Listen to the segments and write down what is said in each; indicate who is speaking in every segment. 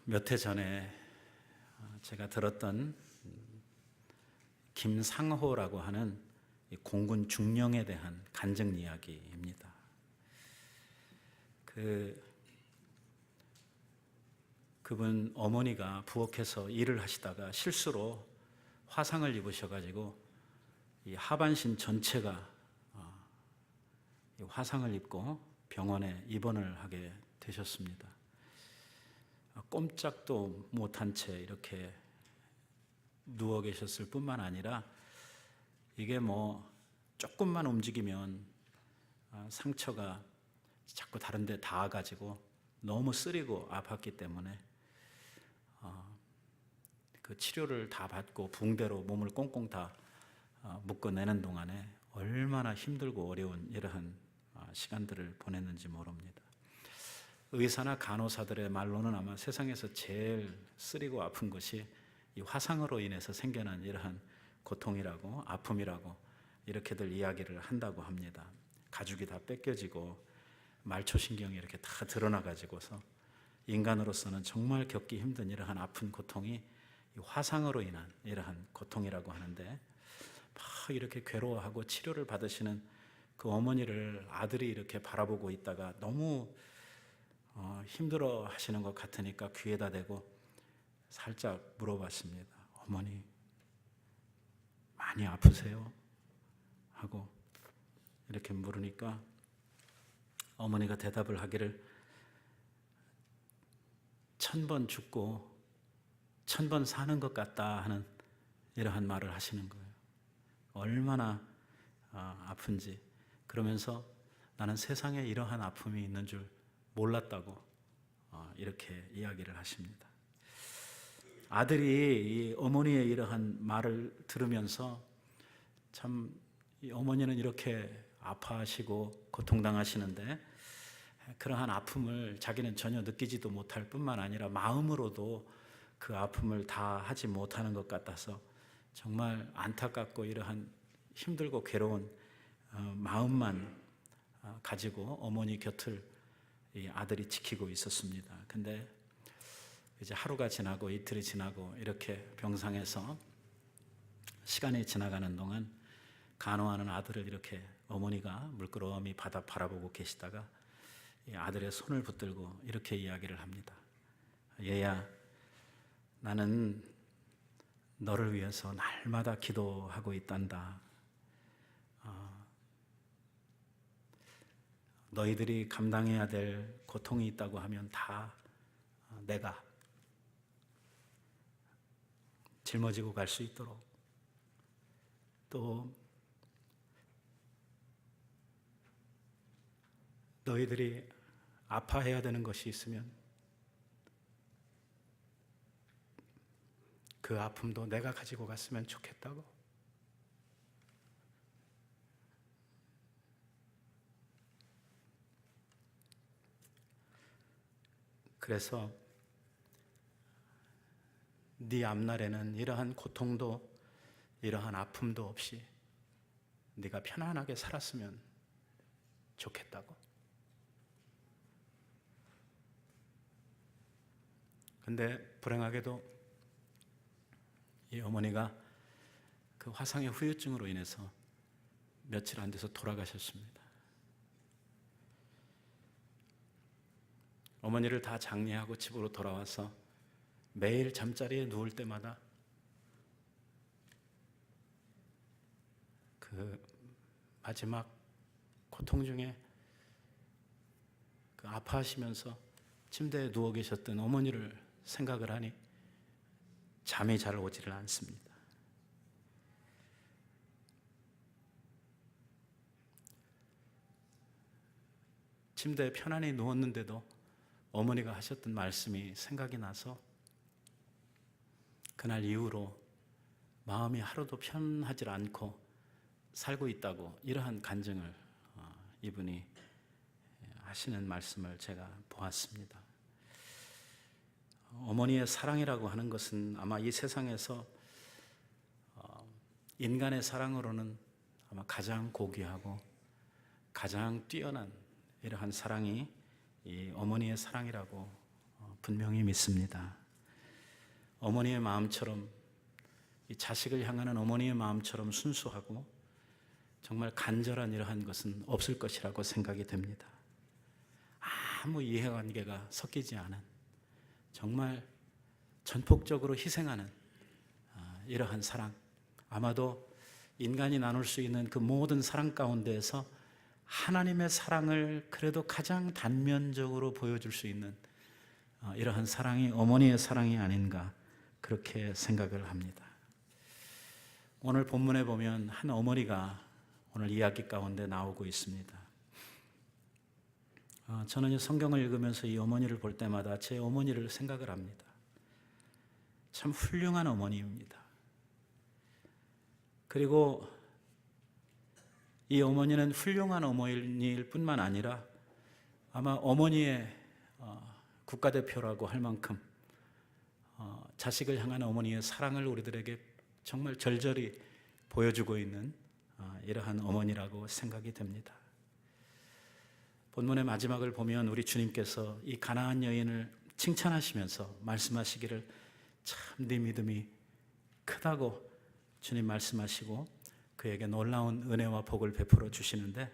Speaker 1: 몇 해 전에 제가 들었던 김상호라고 하는 공군 중령에 대한 간증 이야기입니다. 그분 어머니가 부엌에서 일을 하시다가 실수로 화상을 입으셔가지고 이 하반신 전체가 화상을 입고 병원에 입원을 하게 되셨습니다. 꼼짝도 못한 채 이렇게 누워 계셨을 뿐만 아니라 이게 조금만 움직이면 상처가 자꾸 다른 데 닿아가지고 너무 쓰리고 아팠기 때문에 그 치료를 다 받고 붕대로 몸을 꽁꽁 다 묶어내는 동안에 얼마나 힘들고 어려운 이러한 시간들을 보냈는지 모릅니다. 의사나 간호사들의 말로는 아마 세상에서 제일 쓰리고 아픈 것이 이 화상으로 인해서 생겨난 이러한 고통이라고, 아픔이라고 이렇게들 이야기를 한다고 합니다. 가죽이 다 뺏겨지고 말초신경이 이렇게 다 드러나가지고서 인간으로서는 정말 겪기 힘든 이러한 아픈 고통이 이 화상으로 인한 이러한 고통이라고 하는데, 막 이렇게 괴로워하고 치료를 받으시는 그 어머니를 아들이 이렇게 바라보고 있다가 너무 힘들어 하시는 것 같으니까 귀에다 대고 살짝 물어봤습니다. 어머니, 많이 아프세요? 하고 이렇게 물으니까 어머니가 대답을 하기를 1000번 죽고 1000번 사는 것 같다 하는 이러한 말을 하시는 거예요. 얼마나 아픈지. 그러면서 나는 세상에 이러한 아픔이 있는 줄 몰랐다고 이렇게 이야기를 하십니다. 아들이 이 어머니의 이러한 말을 들으면서 참 이 어머니는 이렇게 아파하시고 고통당하시는데 그러한 아픔을 자기는 전혀 느끼지도 못할 뿐만 아니라 마음으로도 그 아픔을 다 하지 못하는 것 같아서 정말 안타깝고 이러한 힘들고 괴로운 마음만 가지고 어머니 곁을 이 아들이 지키고 있었습니다. 근데 이제 하루가 지나고 이틀이 지나고 이렇게 병상에서 시간이 지나가는 동안 간호하는 아들을 이렇게 어머니가 물끄러미 바라보고 계시다가 이 아들의 손을 붙들고 이렇게 이야기를 합니다. 얘야, 나는 너를 위해서 날마다 기도하고 있단다. 너희들이 감당해야 될 고통이 있다고 하면 다 내가 짊어지고 갈 수 있도록, 또 너희들이 아파해야 되는 것이 있으면 그 아픔도 내가 가지고 갔으면 좋겠다고. 그래서 네 앞날에는 이러한 고통도 이러한 아픔도 없이 네가 편안하게 살았으면 좋겠다고. 근데 불행하게도 이 어머니가 그 화상의 후유증으로 인해서 며칠 안 돼서 돌아가셨습니다. 어머니를 다 장례하고 집으로 돌아와서 매일 잠자리에 누울 때마다 그 마지막 고통 중에 그 아파하시면서 침대에 누워 계셨던 어머니를 생각을 하니 잠이 잘 오지를 않습니다. 침대에 편안히 누웠는데도 어머니가 하셨던 말씀이 생각이 나서 그날 이후로 마음이 하루도 편하지 않고 살고 있다고 이러한 간증을 이분이 하시는 말씀을 제가 보았습니다. 어머니의 사랑이라고 하는 것은 아마 이 세상에서 인간의 사랑으로는 아마 가장 고귀하고 가장 뛰어난 이러한 사랑이 이 어머니의 사랑이라고 분명히 믿습니다. 어머니의 마음처럼, 이 자식을 향하는 어머니의 마음처럼 순수하고 정말 간절한 이러한 것은 없을 것이라고 생각이 됩니다. 아무 이해관계가 섞이지 않은, 정말 전폭적으로 희생하는 이러한 사랑, 아마도 인간이 나눌 수 있는 그 모든 사랑 가운데에서 하나님의 사랑을 그래도 가장 단면적으로 보여줄 수 있는 이러한 사랑이 어머니의 사랑이 아닌가, 그렇게 생각을 합니다. 오늘 본문에 보면 한 어머니가 오늘 이야기 가운데 나오고 있습니다. 저는 이 성경을 읽으면서 이 어머니를 볼 때마다 제 어머니를 생각을 합니다. 참 훌륭한 어머니입니다. 그리고 이 어머니는 훌륭한 어머니일 뿐만 아니라 아마 어머니의 국가대표라고 할 만큼 자식을 향한 어머니의 사랑을 우리들에게 정말 절절히 보여주고 있는 이러한 어머니라고 생각이 됩니다. 본문의 마지막을 보면 우리 주님께서 이 가나안 여인을 칭찬하시면서 말씀하시기를 참 네 믿음이 크다고 주님 말씀하시고 그에게 놀라운 은혜와 복을 베풀어 주시는데,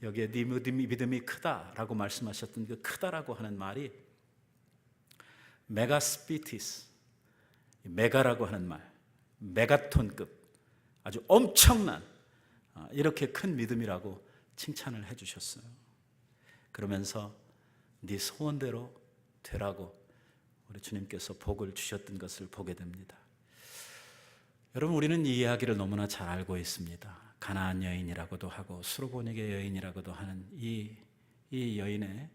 Speaker 1: 여기에 네 믿음이 크다라고 말씀하셨던 그 크다라고 하는 말이 메가스피티스, 메가라고 하는 말, 메가톤급, 아주 엄청난 이렇게 큰 믿음이라고 칭찬을 해주셨어요. 그러면서 네 소원대로 되라고 우리 주님께서 복을 주셨던 것을 보게 됩니다. 여러분, 우리는 이 이야기를 너무나 잘 알고 있습니다. 가나안 여인이라고도 하고 수로보니게 여인이라고도 하는 이 여인의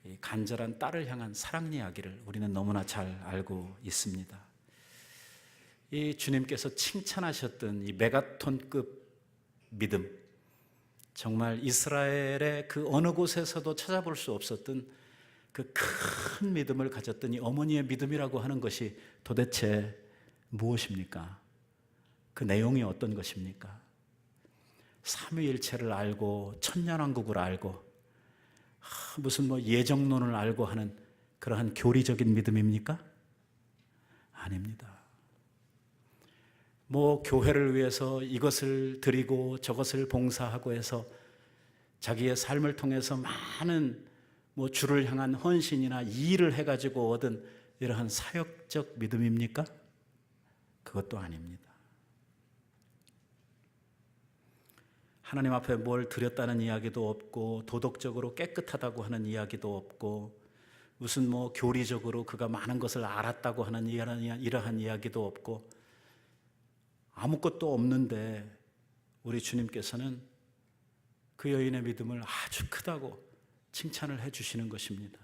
Speaker 1: 이 간절한 딸을 향한 사랑 이야기를 우리는 너무나 잘 알고 있습니다. 이 주님께서 칭찬하셨던 이 메가톤급 믿음, 정말 이스라엘의 그 어느 곳에서도 찾아볼 수 없었던 그 큰 믿음을 가졌던 이 어머니의 믿음이라고 하는 것이 도대체 무엇입니까? 그 내용이 어떤 것입니까? 삼위일체를 알고 천년왕국을 알고 무슨 예정론을 알고 하는 그러한 교리적인 믿음입니까? 아닙니다. 교회를 위해서 이것을 드리고 저것을 봉사하고 해서 자기의 삶을 통해서 많은 주를 향한 헌신이나 일을 해가지고 얻은 이러한 사역적 믿음입니까? 그것도 아닙니다. 하나님 앞에 뭘 드렸다는 이야기도 없고, 도덕적으로 깨끗하다고 하는 이야기도 없고, 무슨 교리적으로 그가 많은 것을 알았다고 하는 이러한 이야기도 없고, 아무것도 없는데 우리 주님께서는 그 여인의 믿음을 아주 크다고 칭찬을 해주시는 것입니다.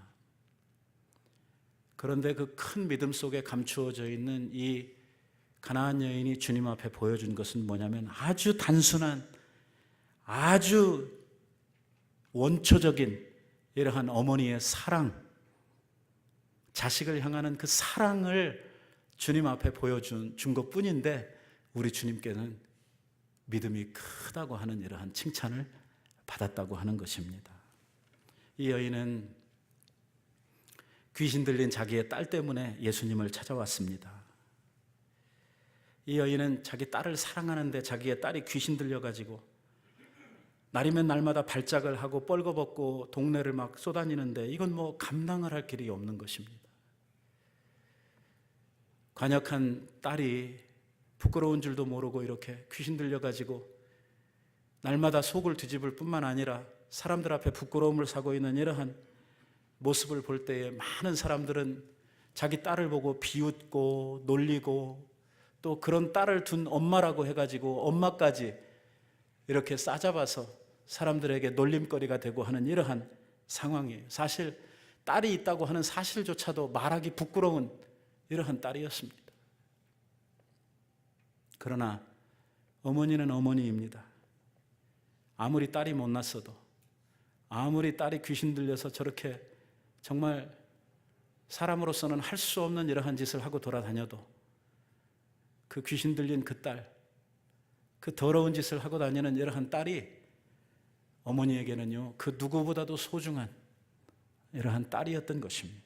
Speaker 1: 그런데 그 큰 믿음 속에 감추어져 있는 이 가나안 여인이 주님 앞에 보여준 것은 뭐냐면 아주 단순한, 아주 원초적인 이러한 어머니의 사랑, 자식을 향하는 그 사랑을 주님 앞에 보여준 것뿐인데, 우리 주님께는 믿음이 크다고 하는 이러한 칭찬을 받았다고 하는 것입니다. 이 여인은 귀신 들린 자기의 딸 때문에 예수님을 찾아왔습니다. 이 여인은 자기 딸을 사랑하는데 자기의 딸이 귀신 들려가지고 날이면 날마다 발작을 하고 뻘거벗고 동네를 막 쏘다니는데 이건 감당을 할 길이 없는 것입니다. 관역한 딸이 부끄러운 줄도 모르고 이렇게 귀신 들려가지고 날마다 속을 뒤집을 뿐만 아니라 사람들 앞에 부끄러움을 사고 있는 이러한 모습을 볼 때에 많은 사람들은 자기 딸을 보고 비웃고 놀리고, 또 그런 딸을 둔 엄마라고 해가지고 엄마까지 이렇게 싸잡아서 사람들에게 놀림거리가 되고 하는 이러한 상황이에요. 사실 딸이 있다고 하는 사실조차도 말하기 부끄러운 이러한 딸이었습니다. 그러나 어머니는 어머니입니다. 아무리 딸이 못났어도, 아무리 딸이 귀신 들려서 저렇게 정말 사람으로서는 할 수 없는 이러한 짓을 하고 돌아다녀도 그 귀신 들린 그 딸, 그 더러운 짓을 하고 다니는 이러한 딸이 어머니에게는요, 그 누구보다도 소중한 이러한 딸이었던 것입니다.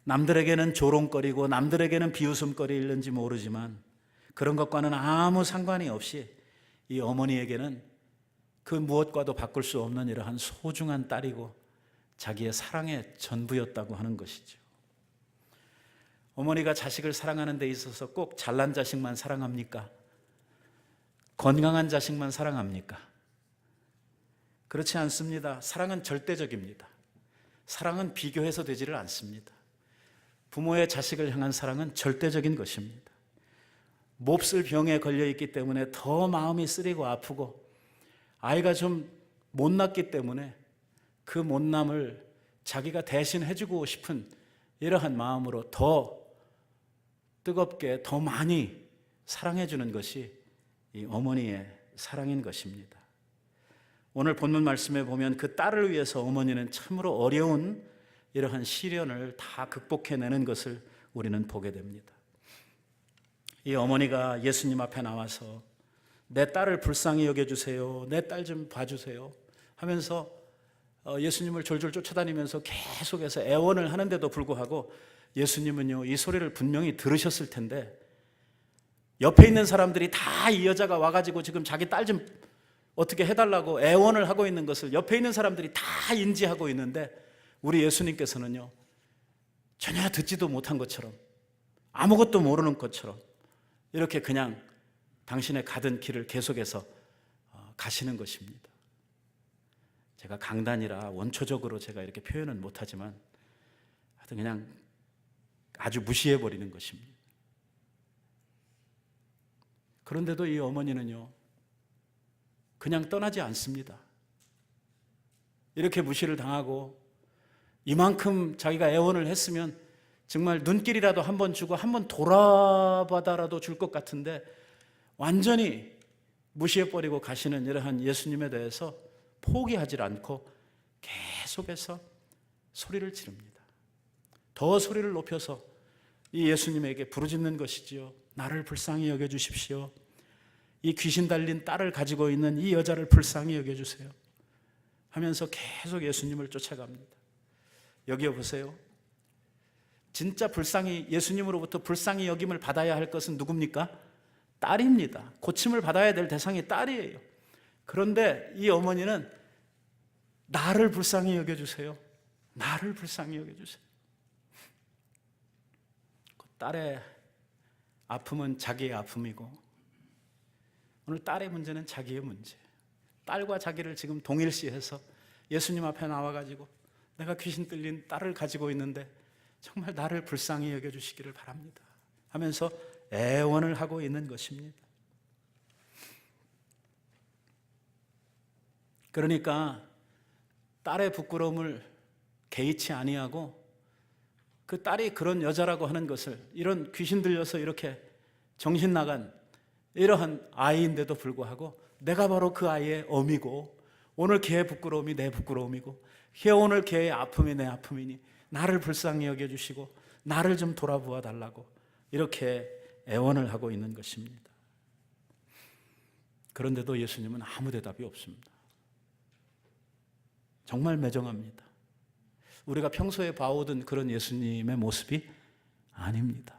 Speaker 1: 남들에게는 조롱거리고 남들에게는 비웃음거리일는지 모르지만 그런 것과는 아무 상관이 없이 이 어머니에게는 그 무엇과도 바꿀 수 없는 이러한 소중한 딸이고 자기의 사랑의 전부였다고 하는 것이죠. 어머니가 자식을 사랑하는 데 있어서 꼭 잘난 자식만 사랑합니까? 건강한 자식만 사랑합니까? 그렇지 않습니다. 사랑은 절대적입니다. 사랑은 비교해서 되지를 않습니다. 부모의 자식을 향한 사랑은 절대적인 것입니다. 몹쓸 병에 걸려있기 때문에 더 마음이 쓰리고 아프고 아이가 좀 못났기 때문에 그 못남을 자기가 대신 해주고 싶은 이러한 마음으로 더 뜨겁게 더 많이 사랑해주는 것이 이 어머니의 사랑인 것입니다. 오늘 본문 말씀에 보면 그 딸을 위해서 어머니는 참으로 어려운 이러한 시련을 다 극복해내는 것을 우리는 보게 됩니다. 이 어머니가 예수님 앞에 나와서 내 딸을 불쌍히 여겨주세요, 내 딸 좀 봐주세요 하면서 예수님을 졸졸 쫓아다니면서 계속해서 애원을 하는데도 불구하고 예수님은요, 이 소리를 분명히 들으셨을 텐데 옆에 있는 사람들이 다 이 여자가 와가지고 지금 자기 딸 좀 어떻게 해달라고 애원을 하고 있는 것을 옆에 있는 사람들이 다 인지하고 있는데 우리 예수님께서는요, 전혀 듣지도 못한 것처럼 아무것도 모르는 것처럼 이렇게 그냥 당신의 가던 길을 계속해서 가시는 것입니다. 제가 강단이라 원초적으로 제가 이렇게 표현은 못하지만 하여튼 그냥 아주 무시해버리는 것입니다. 그런데도 이 어머니는요, 그냥 떠나지 않습니다. 이렇게 무시를 당하고 이만큼 자기가 애원을 했으면 정말 눈길이라도 한번 주고 한번 돌아봐다라도 줄 것 같은데 완전히 무시해버리고 가시는 이러한 예수님에 대해서 포기하지 않고 계속해서 소리를 지릅니다. 더 소리를 높여서 이 예수님에게 부르짖는 것이지요. 나를 불쌍히 여겨주십시오. 이 귀신 달린 딸을 가지고 있는 이 여자를 불쌍히 여겨주세요 하면서 계속 예수님을 쫓아갑니다. 여기에 보세요. 진짜 불쌍히, 예수님으로부터 불쌍히 여김을 받아야 할 것은 누굽니까? 딸입니다. 고침을 받아야 될 대상이 딸이에요. 그런데 이 어머니는 나를 불쌍히 여겨주세요, 나를 불쌍히 여겨주세요. 그 딸의 아픔은 자기의 아픔이고 오늘 딸의 문제는 자기의 문제. 딸과 자기를 지금 동일시해서 예수님 앞에 나와가지고 내가 귀신 들린 딸을 가지고 있는데 정말 나를 불쌍히 여겨주시기를 바랍니다 하면서 애원을 하고 있는 것입니다. 그러니까 딸의 부끄러움을 개의치 아니하고 그 딸이 그런 여자라고 하는 것을, 이런 귀신 들려서 이렇게 정신 나간 이러한 아이인데도 불구하고 내가 바로 그 아이의 어미고 오늘 걔의 부끄러움이 내 부끄러움이고 오늘 걔의 아픔이 내 아픔이니 나를 불쌍히 여겨주시고 나를 좀 돌아보아 달라고 이렇게 애원을 하고 있는 것입니다. 그런데도 예수님은 아무 대답이 없습니다. 정말 매정합니다. 우리가 평소에 봐오던 그런 예수님의 모습이 아닙니다.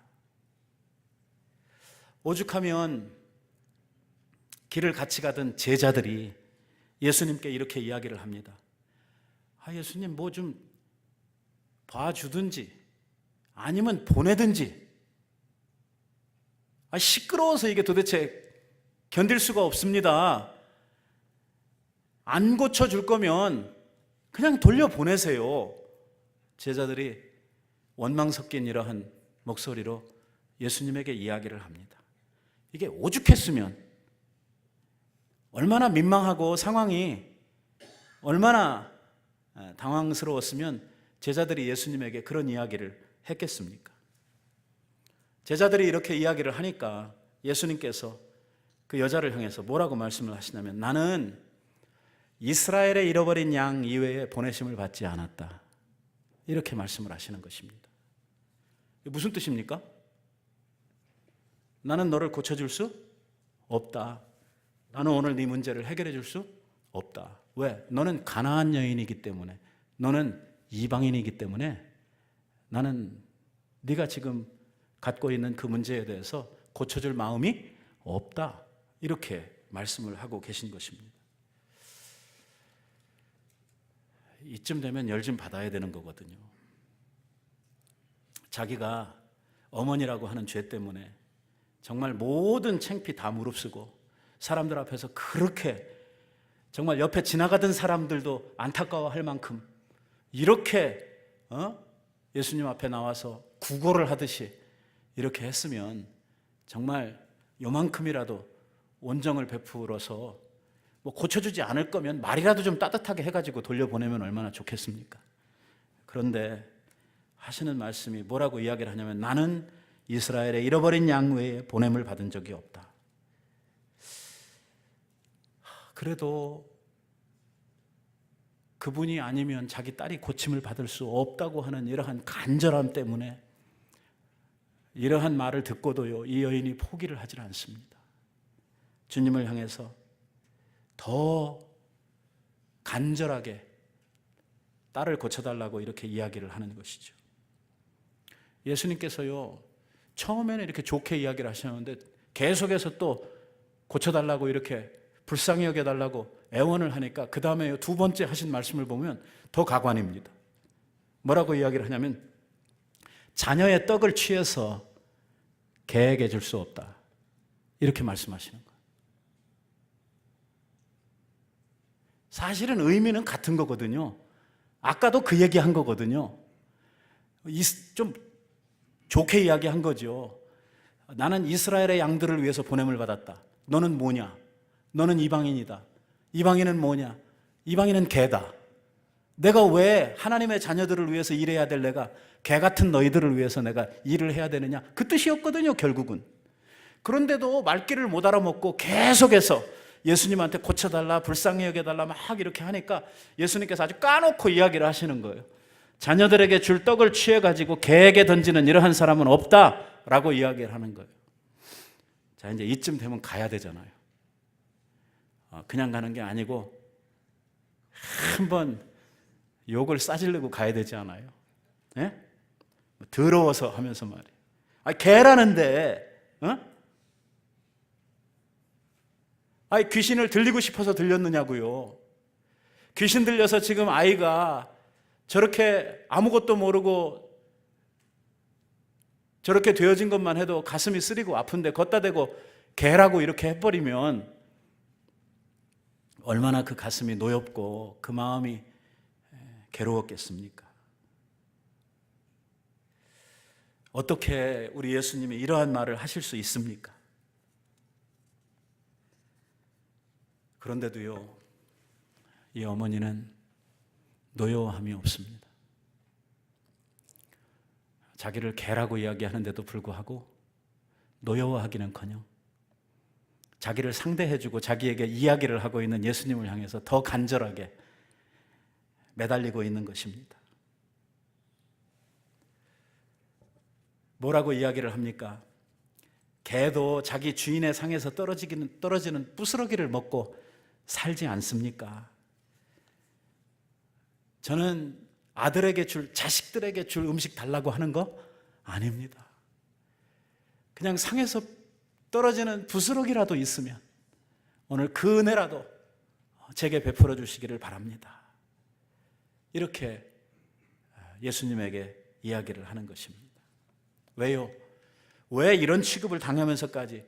Speaker 1: 오죽하면 길을 같이 가던 제자들이 예수님께 이렇게 이야기를 합니다. 예수님 뭐 좀 봐주든지 아니면 보내든지, 시끄러워서 이게 도대체 견딜 수가 없습니다. 안 고쳐줄 거면 그냥 돌려보내세요. 제자들이 원망 섞인 이러한 목소리로 예수님에게 이야기를 합니다. 이게 오죽했으면 얼마나 민망하고 상황이 얼마나 당황스러웠으면 제자들이 예수님에게 그런 이야기를 했겠습니까? 제자들이 이렇게 이야기를 하니까 예수님께서 그 여자를 향해서 뭐라고 말씀을 하시냐면 나는 이스라엘의 잃어버린 양 이외에 보내심을 받지 않았다, 이렇게 말씀을 하시는 것입니다. 무슨 뜻입니까? 나는 너를 고쳐줄 수 없다. 나는 오늘 네 문제를 해결해 줄 수 없다. 왜? 너는 가나안 여인이기 때문에, 너는 이방인이기 때문에 나는 네가 지금 갖고 있는 그 문제에 대해서 고쳐줄 마음이 없다. 이렇게 말씀을 하고 계신 것입니다. 이쯤 되면 열 좀 받아야 되는 거거든요. 자기가 어머니라고 하는 죄 때문에 정말 모든 창피 다 무릅쓰고 사람들 앞에서 그렇게 정말 옆에 지나가던 사람들도 안타까워할 만큼 이렇게 예수님 앞에 나와서 구걸을 하듯이 이렇게 했으면 정말 요만큼이라도 온정을 베풀어서 뭐 고쳐주지 않을 거면 말이라도 좀 따뜻하게 해가지고 돌려보내면 얼마나 좋겠습니까? 그런데 하시는 말씀이 뭐라고 이야기를 하냐면 나는 이스라엘의 잃어버린 양 외에 보냄을 받은 적이 없다. 그래도 그분이 아니면 자기 딸이 고침을 받을 수 없다고 하는 이러한 간절함 때문에 이러한 말을 듣고도요, 이 여인이 포기를 하질 않습니다. 주님을 향해서 더 간절하게 딸을 고쳐달라고 이렇게 이야기를 하는 것이죠. 예수님께서요, 처음에는 이렇게 좋게 이야기를 하셨는데 계속해서 또 고쳐달라고 이렇게 불쌍히 여겨달라고 애원을 하니까 그 다음에 두 번째 하신 말씀을 보면 더 가관입니다. 뭐라고 이야기를 하냐면 자녀의 떡을 취해서 개에게 줄 수 없다. 이렇게 말씀하시는 거예요. 사실은 의미는 같은 거거든요. 아까도 그 얘기한 거거든요. 좀 좋게 이야기한 거죠. 나는 이스라엘의 양들을 위해서 보냄을 받았다. 너는 뭐냐? 너는 이방인이다. 이방인은 뭐냐? 이방인은 개다. 내가 왜 하나님의 자녀들을 위해서 일해야 될 내가 개 같은 너희들을 위해서 내가 일을 해야 되느냐? 그 뜻이었거든요, 결국은. 그런데도 말귀를 못 알아먹고 계속해서 예수님한테 고쳐달라, 불쌍히 여겨달라 막 이렇게 하니까 예수님께서 아주 까놓고 이야기를 하시는 거예요. 자녀들에게 줄 떡을 취해가지고 개에게 던지는 이러한 사람은 없다라고 이야기를 하는 거예요. 자, 이제 이쯤 되면 가야 되잖아요. 그냥 가는 게 아니고 한번 욕을 싸질르고 가야 되지 않아요? 예? 더러워서 하면서 말이에요. 개라는데, 귀신을 들리고 싶어서 들렸느냐고요. 귀신 들려서 지금 아이가 저렇게 아무것도 모르고 저렇게 되어진 것만 해도 가슴이 쓰리고 아픈데 걷다 대고 개라고 이렇게 해버리면 얼마나 그 가슴이 노엽고 그 마음이 괴로웠겠습니까? 어떻게 우리 예수님이 이러한 말을 하실 수 있습니까? 그런데도요, 이 어머니는 노여움이 없습니다. 자기를 개라고 이야기하는데도 불구하고 노여워하기는커녕 자기를 상대해주고 자기에게 이야기를 하고 있는 예수님을 향해서 더 간절하게 매달리고 있는 것입니다. 뭐라고 이야기를 합니까? 개도 자기 주인의 상에서 떨어지는 부스러기를 먹고 살지 않습니까? 저는 아들에게 자식들에게 줄 음식 달라고 하는 거 아닙니다. 그냥 상에서 떨어지는 부스러기라도 있으면 오늘 그 은혜라도 제게 베풀어 주시기를 바랍니다. 이렇게 예수님에게 이야기를 하는 것입니다. 왜요? 왜 이런 취급을 당하면서까지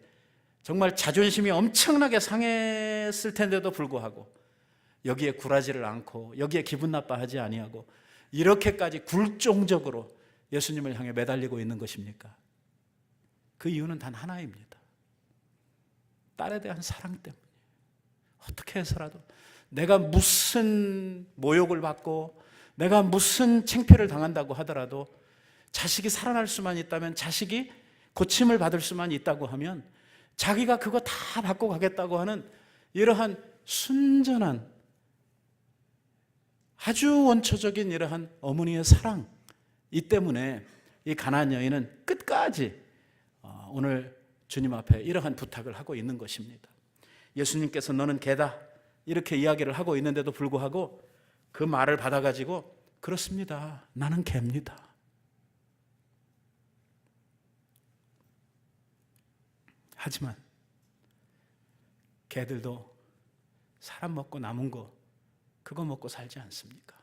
Speaker 1: 정말 자존심이 엄청나게 상했을 텐데도 불구하고 여기에 굴하지를 않고 여기에 기분 나빠하지 아니하고 이렇게까지 굴종적으로 예수님을 향해 매달리고 있는 것입니까? 그 이유는 단 하나입니다. 딸에 대한 사랑 때문이에요. 어떻게 해서라도 내가 무슨 모욕을 받고 내가 무슨 창피를 당한다고 하더라도 자식이 살아날 수만 있다면, 자식이 고침을 받을 수만 있다고 하면 자기가 그거 다 받고 가겠다고 하는 이러한 순전한 아주 원초적인 이러한 어머니의 사랑, 이 때문에 이 가나안 여인은 끝까지 오늘 주님 앞에 이러한 부탁을 하고 있는 것입니다. 예수님께서 너는 개다 이렇게 이야기를 하고 있는데도 불구하고 그 말을 받아가지고 그렇습니다. 나는 개입니다. 하지만 개들도 사람 먹고 남은 거 그거 먹고 살지 않습니까?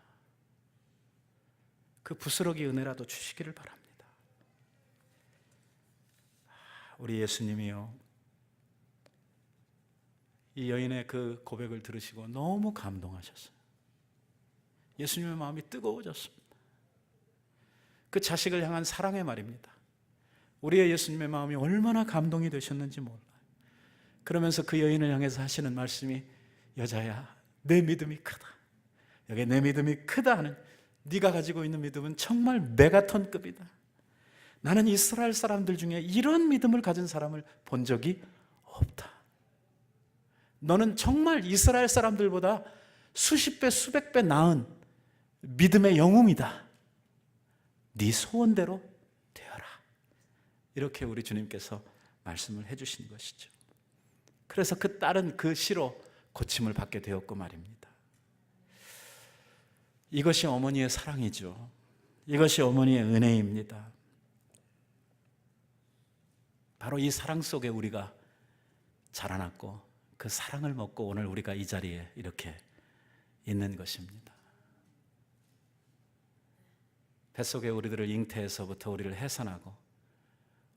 Speaker 1: 그 부스러기 은혜라도 주시기를 바랍니다. 우리 예수님이요, 이 여인의 그 고백을 들으시고 너무 감동하셨어요. 예수님의 마음이 뜨거워졌습니다. 그 자식을 향한 사랑의 말입니다. 우리의 예수님의 마음이 얼마나 감동이 되셨는지 몰라요. 그러면서 그 여인을 향해서 하시는 말씀이, 여자야, 내 믿음이 크다. 여기 내 믿음이 크다 하는, 네가 가지고 있는 믿음은 정말 메가톤급이다. 나는 이스라엘 사람들 중에 이런 믿음을 가진 사람을 본 적이 없다. 너는 정말 이스라엘 사람들보다 수십 배, 수백 배 나은 믿음의 영웅이다. 네 소원대로 되어라. 이렇게 우리 주님께서 말씀을 해주신 것이죠. 그래서 그 딸은 그 시로 고침을 받게 되었고 말입니다. 이것이 어머니의 사랑이죠. 이것이 어머니의 은혜입니다. 바로 이 사랑 속에 우리가 자라났고 그 사랑을 먹고 오늘 우리가 이 자리에 이렇게 있는 것입니다. 뱃속에 우리들을 잉태해서부터 우리를 해산하고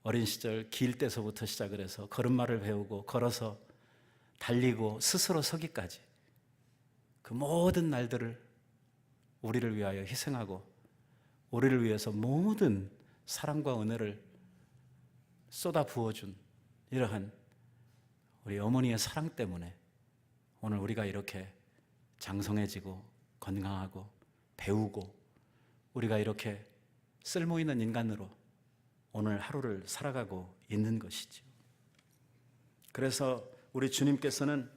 Speaker 1: 어린 시절 길 때서부터 시작을 해서 걸음마를 배우고 걸어서 달리고 스스로 서기까지 그 모든 날들을 우리를 위하여 희생하고 우리를 위해서 모든 사랑과 은혜를 쏟아 부어준 이러한 우리 어머니의 사랑 때문에 오늘 우리가 이렇게 장성해지고 건강하고 배우고 우리가 이렇게 쓸모있는 인간으로 오늘 하루를 살아가고 있는 것이죠. 그래서 우리 주님께서는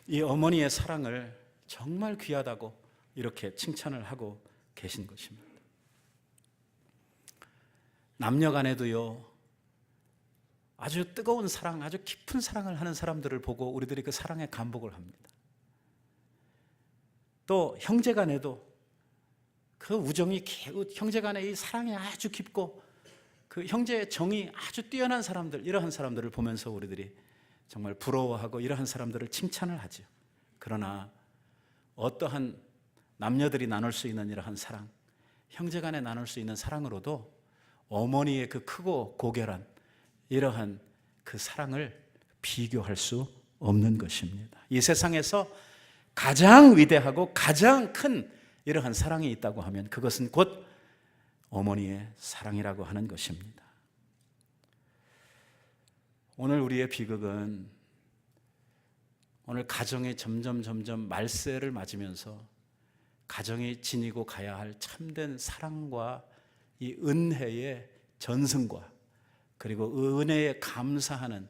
Speaker 1: 이 어머니의 사랑을 정말 귀하다고 이렇게 칭찬을 하고 계신 것입니다. 남녀 간에도요, 아주 뜨거운 사랑, 아주 깊은 사랑을 하는 사람들을 보고 우리들이 그 사랑에 감복을 합니다. 또 형제 간에도 그 우정이, 형제 간의 이 사랑이 아주 깊고 그 형제의 정이 아주 뛰어난 사람들, 이러한 사람들을 보면서 우리들이 정말 부러워하고 이러한 사람들을 칭찬을 하죠. 그러나 어떠한 남녀들이 나눌 수 있는 이러한 사랑, 형제 간에 나눌 수 있는 사랑으로도 어머니의 그 크고 고결한 이러한 그 사랑을 비교할 수 없는 것입니다. 이 세상에서 가장 위대하고 가장 큰 이러한 사랑이 있다고 하면 그것은 곧 어머니의 사랑이라고 하는 것입니다. 오늘 우리의 비극은 오늘 가정이 점점 말세를 맞으면서 가정이 지니고 가야 할 참된 사랑과 이 은혜의 전승과 그리고 은혜에 감사하는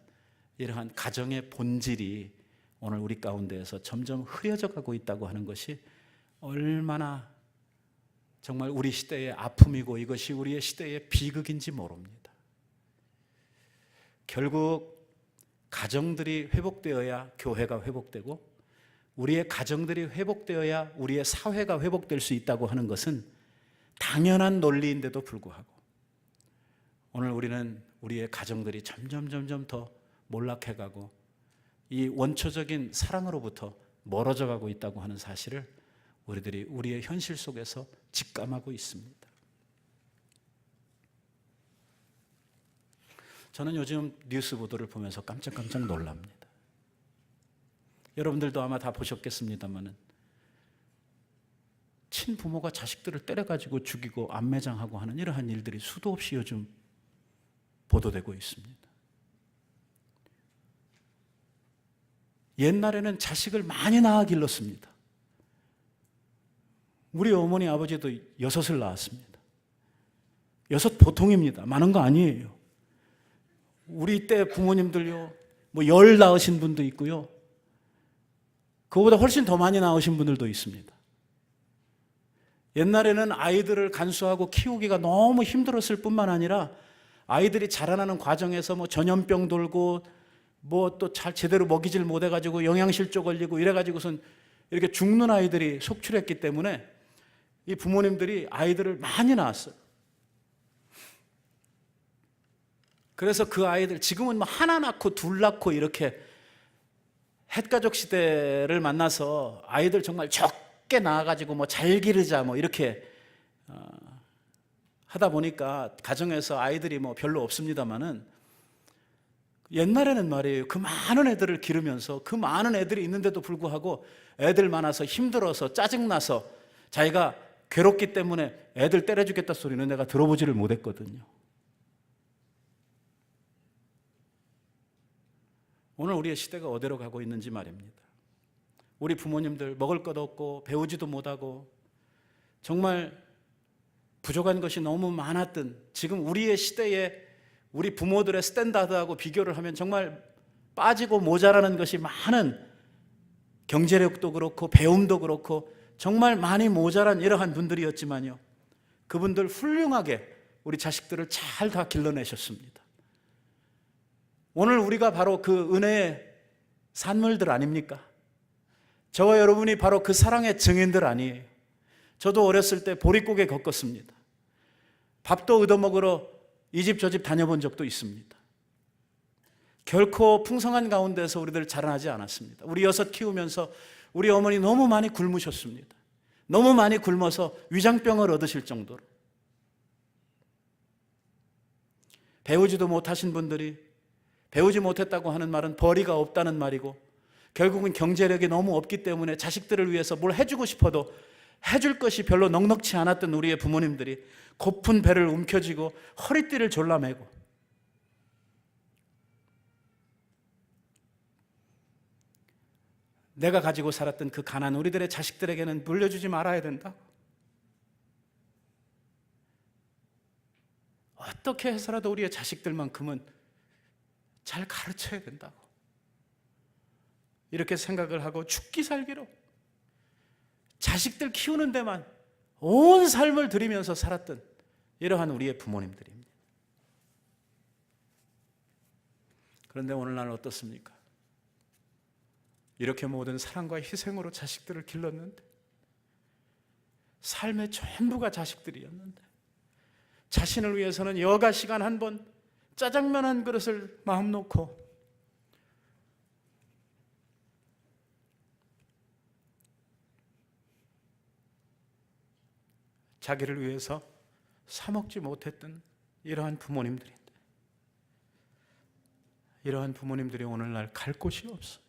Speaker 1: 이러한 가정의 본질이 오늘 우리 가운데에서 점점 흐려져 가고 있다고 하는 것이 얼마나 정말 우리 시대의 아픔이고 이것이 우리의 시대의 비극인지 모릅니다. 결국 가정들이 회복되어야 교회가 회복되고 우리의 가정들이 회복되어야 우리의 사회가 회복될 수 있다고 하는 것은 당연한 논리인데도 불구하고 오늘 우리는 우리의 가정들이 점점 더 몰락해가고 이 원초적인 사랑으로부터 멀어져 가고 있다고 하는 사실을 우리들이 우리의 현실 속에서 직감하고 있습니다. 저는 요즘 뉴스 보도를 보면서 깜짝 놀랍니다. 여러분들도 아마 다 보셨겠습니다만은 친부모가 자식들을 때려가지고 죽이고 암매장하고 하는 이러한 일들이 수도 없이 요즘 보도되고 있습니다. 옛날에는 자식을 많이 낳아 길렀습니다. 우리 어머니 아버지도 6을 낳았습니다. 6 보통입니다. 많은 거 아니에요. 우리 때 부모님들요, 뭐 10 낳으신 분도 있고요. 그거보다 훨씬 더 많이 낳으신 분들도 있습니다. 옛날에는 아이들을 간수하고 키우기가 너무 힘들었을 뿐만 아니라 아이들이 자라나는 과정에서 뭐 전염병 돌고 뭐 또 잘 제대로 먹이질 못해가지고 영양실조 걸리고 이래가지고선 이렇게 죽는 아이들이 속출했기 때문에 이 부모님들이 아이들을 많이 낳았어요. 그래서 그 아이들 지금은 뭐 하나 낳고 둘 낳고 이렇게 햇가족 시대를 만나서 아이들 정말 적게 낳아가지고 뭐 잘 기르자 뭐 이렇게 하다 보니까 가정에서 아이들이 뭐 별로 없습니다만은, 옛날에는 말이에요, 그 많은 애들을 기르면서 그 많은 애들이 있는데도 불구하고 애들 많아서 힘들어서 짜증나서 자기가 괴롭기 때문에 애들 때려주겠다 소리는 내가 들어보지를 못했거든요. 오늘 우리의 시대가 어디로 가고 있는지 말입니다. 우리 부모님들 먹을 것 없고 배우지도 못하고 정말 부족한 것이 너무 많았던 지금 우리의 시대에 우리 부모들의 스탠다드하고 비교를 하면 정말 빠지고 모자라는 것이 많은, 경제력도 그렇고 배움도 그렇고 정말 많이 모자란 이러한 분들이었지만요, 그분들 훌륭하게 우리 자식들을 잘 다 길러내셨습니다. 오늘 우리가 바로 그 은혜의 산물들 아닙니까? 저와 여러분이 바로 그 사랑의 증인들 아니에요? 저도 어렸을 때 보릿고개 겪었습니다. 밥도 얻어먹으러 이 집 저 집 다녀본 적도 있습니다. 결코 풍성한 가운데서 우리들 자라나지 않았습니다. 우리 여섯 키우면서 우리 어머니 너무 많이 굶으셨습니다. 너무 많이 굶어서 위장병을 얻으실 정도로. 배우지도 못하신 분들이, 배우지 못했다고 하는 말은 벌이가 없다는 말이고, 결국은 경제력이 너무 없기 때문에 자식들을 위해서 뭘 해주고 싶어도 해줄 것이 별로 넉넉치 않았던 우리의 부모님들이 고픈 배를 움켜쥐고 허리띠를 졸라매고, 내가 가지고 살았던 그 가난 우리들의 자식들에게는 물려주지 말아야 된다. 어떻게 해서라도 우리의 자식들만큼은 잘 가르쳐야 된다고 이렇게 생각을 하고 죽기 살기로 자식들 키우는 데만 온 삶을 들이면서 살았던 이러한 우리의 부모님들입니다. 그런데 오늘날 어떻습니까? 이렇게 모든 사랑과 희생으로 자식들을 길렀는데, 삶의 전부가 자식들이었는데, 자신을 위해서는 여가 시간 한 번, 짜장면 한 그릇을 마음 놓고 자기를 위해서 사 먹지 못했던 이러한 부모님들인데, 이러한 부모님들이 오늘날 갈 곳이 없어.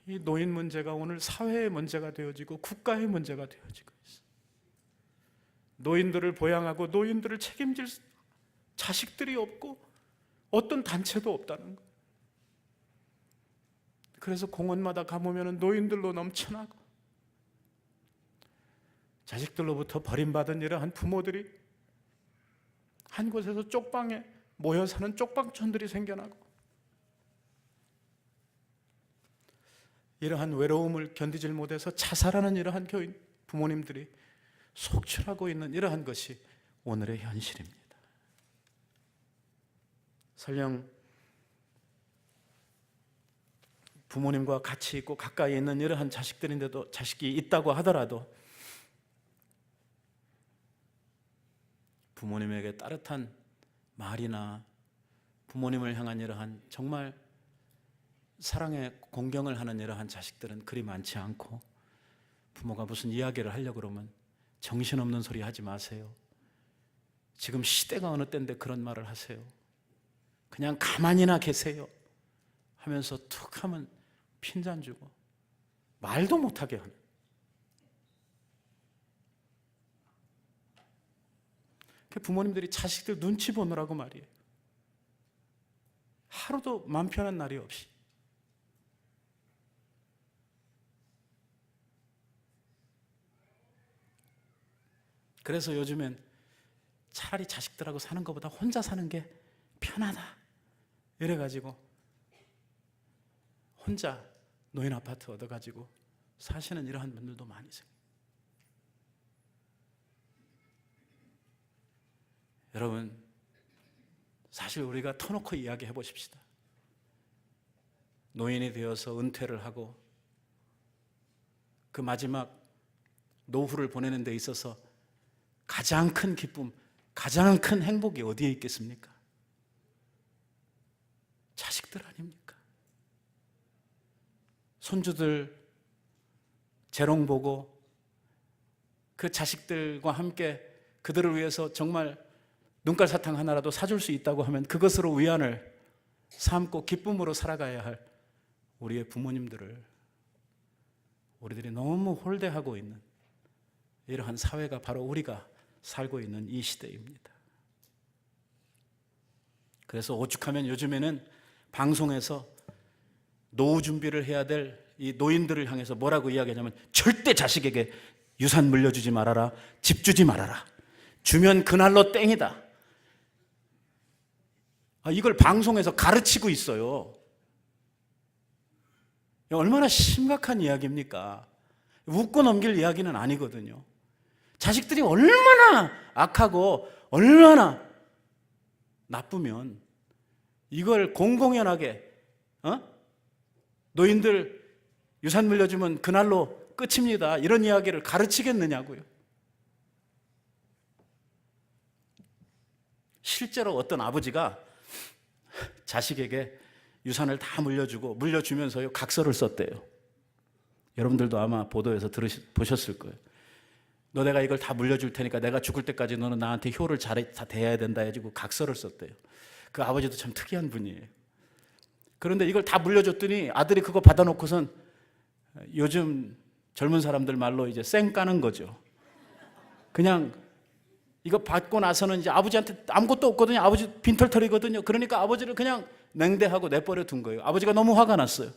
Speaker 1: 이 노인 문제가 오늘 사회의 문제가 되어지고 국가의 문제가 되어지고 있어. 노인들을 보양하고 노인들을 책임질 자식들이 없고 어떤 단체도 없다는 거. 그래서 공원마다 가보면 노인들로 넘쳐나고 자식들로부터 버림받은 이러한 부모들이 한 곳에서 쪽방에 모여 사는 쪽방촌들이 생겨나고, 이러한 외로움을 견디질 못해서 자살하는 이러한 교인 부모님들이 속출하고 있는 이러한 것이 오늘의 현실입니다. 설령 부모님과 같이 있고 가까이 있는 이러한 자식들인데도, 자식이 있다고 하더라도 부모님에게 따뜻한 말이나 부모님을 향한 이러한 정말 사랑의 공경을 하는 이러한 자식들은 그리 많지 않고, 부모가 무슨 이야기를 하려고 그러면 정신없는 소리 하지 마세요. 지금 시대가 어느 때인데 그런 말을 하세요. 그냥 가만히나 계세요 하면서 툭 하면 핀잔 주고 말도 못하게 하는, 부모님들이 자식들 눈치 보느라고 말이에요. 하루도 마음 편한 날이 없이. 그래서 요즘엔 차라리 자식들하고 사는 것보다 혼자 사는 게 편하다 이래가지고 혼자 노인 아파트 얻어가지고 사시는 이러한 분들도 많이 있어요. 여러분, 사실 우리가 터놓고 이야기해 보십시다. 노인이 되어서 은퇴를 하고 그 마지막 노후를 보내는 데 있어서 가장 큰 기쁨, 가장 큰 행복이 어디에 있겠습니까? 자식들 아닙니까? 손주들 재롱 보고 그 자식들과 함께 그들을 위해서 정말 눈깔 사탕 하나라도 사줄 수 있다고 하면 그것으로 위안을 삼고 기쁨으로 살아가야 할 우리의 부모님들을 우리들이 너무 홀대하고 있는 이러한 사회가 바로 우리가 살고 있는 이 시대입니다. 그래서 오죽하면 요즘에는 방송에서 노후 준비를 해야 될 이 노인들을 향해서 뭐라고 이야기하냐면 절대 자식에게 유산 물려주지 말아라, 집 주지 말아라, 주면 그날로 땡이다. 이걸 방송에서 가르치고 있어요. 얼마나 심각한 이야기입니까? 웃고 넘길 이야기는 아니거든요. 자식들이 얼마나 악하고 얼마나 나쁘면 이걸 공공연하게 노인들 유산 물려주면 그날로 끝입니다, 이런 이야기를 가르치겠느냐고요. 실제로 어떤 아버지가 자식에게 유산을 다 물려주면서요 각서를 썼대요. 여러분들도 아마 보도에서 보셨을 거예요. 너 내가 이걸 다 물려줄 테니까 내가 죽을 때까지 너는 나한테 효를 다 대해야 된다 해가지고 각서를 썼대요. 그 아버지도 참 특이한 분이에요. 그런데 이걸 다 물려줬더니 아들이 그거 받아놓고선 요즘 젊은 사람들 말로 이제 쌩 까는 거죠. 그냥 이거 받고 나서는 이제 아버지한테 아무것도 없거든요. 아버지 빈털털이거든요. 그러니까 아버지를 그냥 냉대하고 내버려 둔 거예요. 아버지가 너무 화가 났어요.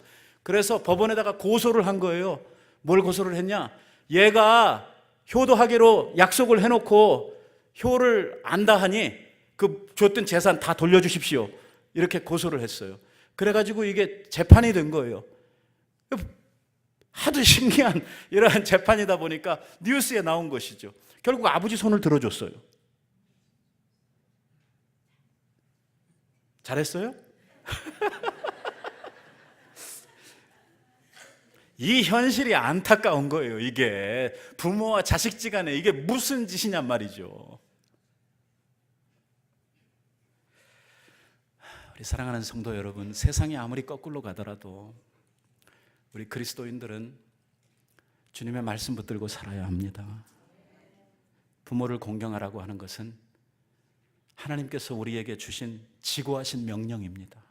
Speaker 1: 그래서 법원에다가 고소를 한 거예요. 뭘 고소를 했냐? 얘가 효도하기로 약속을 해놓고 효를 안다 하니 그 줬던 재산 다 돌려주십시오, 이렇게 고소를 했어요. 그래가지고 이게 재판이 된 거예요. 하도 신기한 이러한 재판이다 보니까 뉴스에 나온 것이죠. 결국 아버지 손을 들어줬어요. 잘했어요? 이 현실이 안타까운 거예요. 이게 부모와 자식지간에 이게 무슨 짓이냔 말이죠. 우리 사랑하는 성도 여러분, 세상이 아무리 거꾸로 가더라도 우리 그리스도인들은 주님의 말씀 붙들고 살아야 합니다. 부모를 공경하라고 하는 것은 하나님께서 우리에게 주신 지고하신 명령입니다.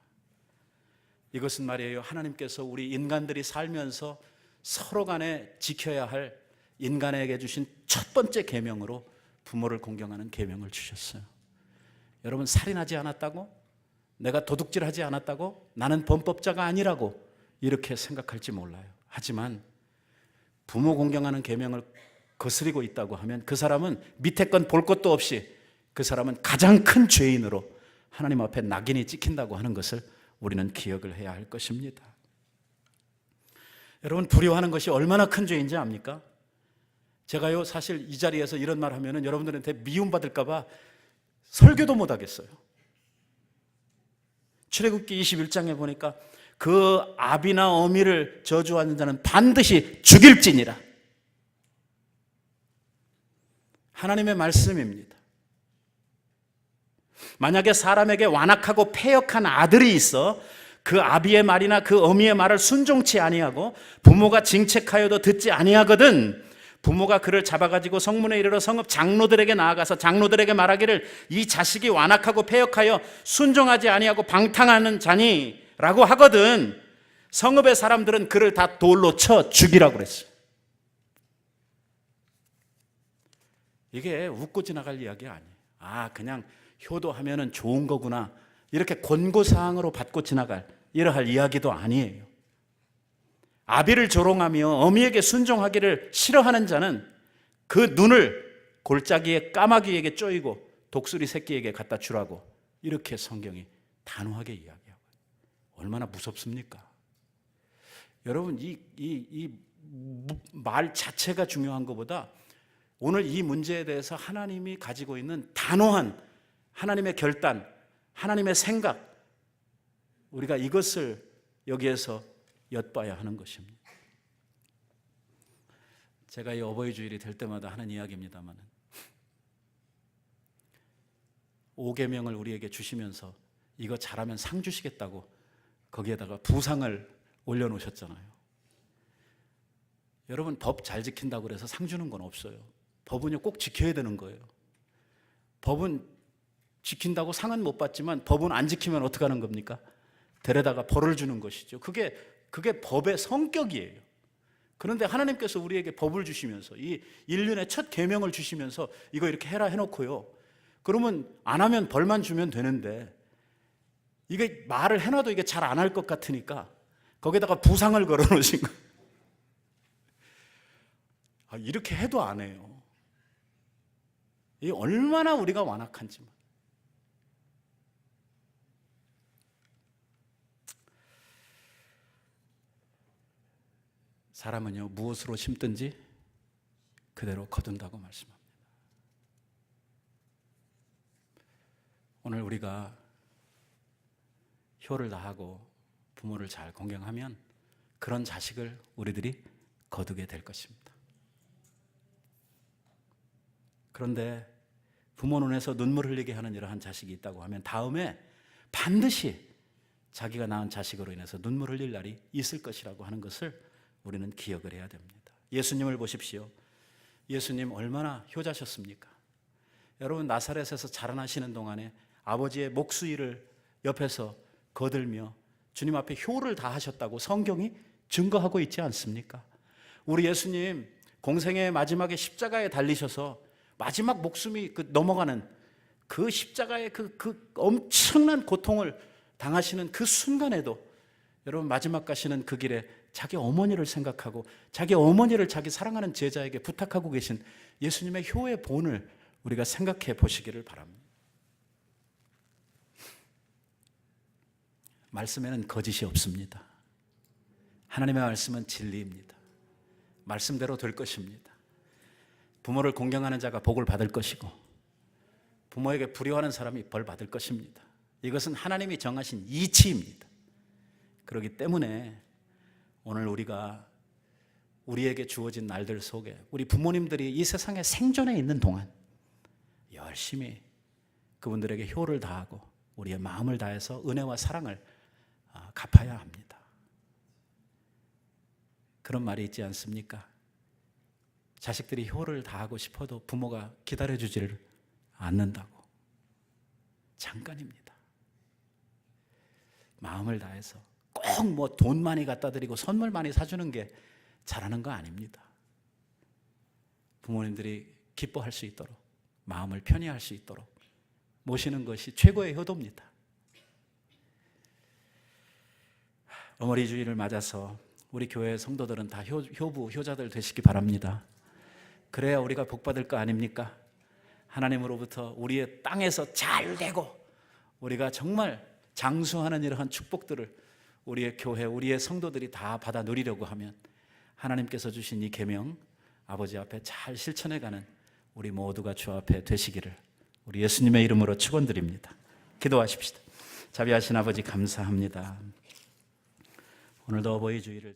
Speaker 1: 이것은 말이에요, 하나님께서 우리 인간들이 살면서 서로 간에 지켜야 할 인간에게 주신 첫 번째 계명으로 부모를 공경하는 계명을 주셨어요. 여러분, 살인하지 않았다고? 내가 도둑질하지 않았다고? 나는 범법자가 아니라고 이렇게 생각할지 몰라요. 하지만 부모 공경하는 계명을 거스리고 있다고 하면 그 사람은 밑에 건 볼 것도 없이 그 사람은 가장 큰 죄인으로 하나님 앞에 낙인이 찍힌다고 하는 것을 우리는 기억을 해야 할 것입니다. 여러분, 불효하는 것이 얼마나 큰 죄인지 압니까? 제가요 사실 이 자리에서 이런 말 하면은 여러분들한테 미움받을까 봐 설교도 못 하겠어요. 출애굽기 21장에 보니까 그 아비나 어미를 저주하는 자는 반드시 죽일지니라. 하나님의 말씀입니다. 만약에 사람에게 완악하고 패역한 아들이 있어 그 아비의 말이나 그 어미의 말을 순종치 아니하고 부모가 징책하여도 듣지 아니하거든 부모가 그를 잡아가지고 성문에 이르러 성읍 장로들에게 나아가서 장로들에게 말하기를 이 자식이 완악하고 패역하여 순종하지 아니하고 방탕하는 자니 라고 하거든 성읍의 사람들은 그를 다 돌로 쳐 죽이라고 그랬어요. 이게 웃고 지나갈 이야기 아니에요. 그냥 효도하면 좋은 거구나 이렇게 권고사항으로 받고 지나갈 이러할 이야기도 아니에요. 아비를 조롱하며 어미에게 순종하기를 싫어하는 자는 그 눈을 골짜기에 까마귀에게 쪼이고 독수리 새끼에게 갖다 주라고 이렇게 성경이 단호하게 이야기하고 얼마나 무섭습니까? 여러분, 이 말 자체가 중요한 것보다 오늘 이 문제에 대해서 하나님이 가지고 있는 단호한 하나님의 결단, 하나님의 생각, 우리가 이것을 여기에서 엿봐야 하는 것입니다. 제가 이 어버이 주일이 될 때마다 하는 이야기입니다만 5계명을 우리에게 주시면서 이거 잘하면 상 주시겠다고 거기에다가 부상을 올려놓으셨잖아요. 여러분, 법 잘 지킨다고 해서 상 주는 건 없어요. 법은요 꼭 지켜야 되는 거예요. 법은 지킨다고 상은 못 받지만 법은 안 지키면 어떻게 하는 겁니까? 데려다가 벌을 주는 것이죠. 그게 법의 성격이에요. 그런데 하나님께서 우리에게 법을 주시면서 이 인륜의 첫 계명을 주시면서 이거 이렇게 해라 해놓고요, 그러면 안 하면 벌만 주면 되는데 이게 말을 해놔도 이게 잘 안 할 것 같으니까 거기다가 부상을 걸어 놓으신 거예요. 이렇게 해도 안 해요. 이 얼마나 우리가 완악한지. 사람은요 무엇으로 심든지 그대로 거둔다고 말씀합니다. 오늘 우리가 효를 다하고 부모를 잘 공경하면 그런 자식을 우리들이 거두게 될 것입니다. 그런데 부모 눈에서 눈물 흘리게 하는 이러한 자식이 있다고 하면 다음에 반드시 자기가 낳은 자식으로 인해서 눈물 흘릴 날이 있을 것이라고 하는 것을 우리는 기억을 해야 됩니다. 예수님을 보십시오. 예수님 얼마나 효자셨습니까? 여러분, 나사렛에서 자라나시는 동안에 아버지의 목수일을 옆에서 거들며 주님 앞에 효를 다하셨다고 성경이 증거하고 있지 않습니까? 우리 예수님 공생의 마지막에 십자가에 달리셔서 마지막 목숨이 넘어가는 그 십자가의 그 엄청난 고통을 당하시는 그 순간에도 여러분, 마지막 가시는 그 길에 자기 어머니를 생각하고 자기 어머니를 자기 사랑하는 제자에게 부탁하고 계신 예수님의 효의 본을 우리가 생각해 보시기를 바랍니다. 말씀에는 거짓이 없습니다. 하나님의 말씀은 진리입니다. 말씀대로 될 것입니다. 부모를 공경하는 자가 복을 받을 것이고 부모에게 불효하는 사람이 벌 받을 것입니다. 이것은 하나님이 정하신 이치입니다. 그렇기 때문에 오늘 우리가 우리에게 주어진 날들 속에 우리 부모님들이 이 세상에 생존해 있는 동안 열심히 그분들에게 효를 다하고 우리의 마음을 다해서 은혜와 사랑을 갚아야 합니다. 그런 말이 있지 않습니까? 자식들이 효를 다하고 싶어도 부모가 기다려주지를 않는다고. 잠깐입니다. 마음을 다해서 꼭 뭐 돈 많이 갖다 드리고 선물 많이 사주는 게 잘하는 거 아닙니다. 부모님들이 기뻐할 수 있도록 마음을 편히 할 수 있도록 모시는 것이 최고의 효도입니다. 어머니 주일을 맞아서 우리 교회 성도들은 다 효부, 효자들 되시기 바랍니다. 그래야 우리가 복받을 거 아닙니까? 하나님으로부터 우리의 땅에서 잘 되고 우리가 정말 장수하는 이러한 축복들을 우리의 교회, 우리의 성도들이 다 받아 누리려고 하면 하나님께서 주신 이 계명 아버지 앞에 잘 실천해가는 우리 모두가 주 앞에 되시기를 우리 예수님의 이름으로 축원드립니다. 기도하십시다. 자비하신 아버지 감사합니다. 오늘도 어버이 주일을